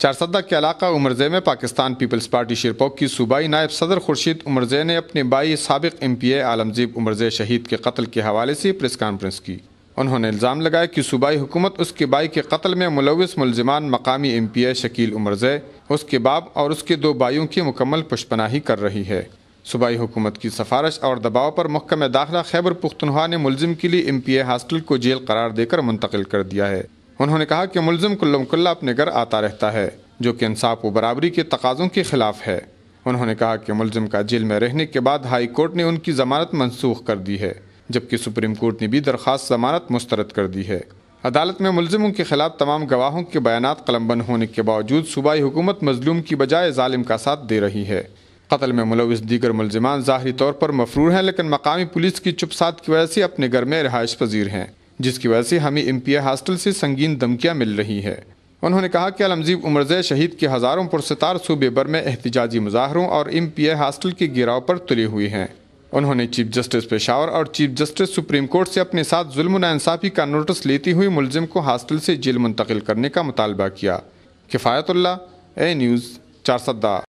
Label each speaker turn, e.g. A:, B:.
A: چارسدہ کے علاقہ عمرزے میں پاکستان پیپلز پارٹی شیرپوک کی صوبائی نائب صدر خورشید عمرزے نے اپنے بائی سابق ایم پی اے عالمزیب عمرزے شہید کے قتل کے حوالے سے پریس کانفرنس کی۔ انہوں نے الزام لگایا کہ صوبائی حکومت اس کے بائی کے قتل میں ملوث ملزمان مقامی ایم پی اے شکیل عمرزے، اس کے باپ اور اس کے 2 بھائیوں کی مکمل پشپناہی کر رہی ہے۔ صوبائی حکومت کی سفارش اور دباؤ پر محکمہ داخلہ خیبر پختونخوا نے ملزم کے لیے ایم پی اے ہاسٹل کو جیل قرار دے کر منتقل کر دیا ہے۔ انہوں نے کہا کہ ملزم کلم کلا اپنے گھر آتا رہتا ہے، جو کہ انصاف و برابری کے تقاضوں کے خلاف ہے۔ انہوں نے کہا کہ ملزم کا جیل میں رہنے کے بعد ہائی کورٹ نے ان کی ضمانت منسوخ کر دی ہے، جبکہ سپریم کورٹ نے بھی درخواست ضمانت مسترد کر دی ہے۔ عدالت میں ملزموں کے خلاف تمام گواہوں کے بیانات قلم بند ہونے کے باوجود صوبائی حکومت مظلوم کی بجائے ظالم کا ساتھ دے رہی ہے۔ قتل میں ملوث دیگر ملزمان ظاہری طور پر مفرور ہیں، لیکن مقامی پولیس کی چپ سادھ کی وجہ سے اپنے گھر میں رہائش پذیر ہیں، جس کی وجہ سے ہمیں ایم پی اے ہاسٹل سے سنگین دھمکیاں مل رہی ہے۔ انہوں نے کہا کہ عالمزیب عمرزے شہید کے ہزاروں پرستار صوبے بھر میں احتجاجی مظاہروں اور ایم پی اے ہاسٹل کے گھیراؤ پر تلے ہوئے ہیں۔ انہوں نے چیف جسٹس پشاور اور چیف جسٹس سپریم کورٹ سے اپنے ساتھ ظلم و ناانصافی کا نوٹس لیتے ہوئے ملزم کو ہاسٹل سے جیل منتقل کرنے کا مطالبہ کیا۔ کفایت اللہ، اے نیوز، چارسدہ۔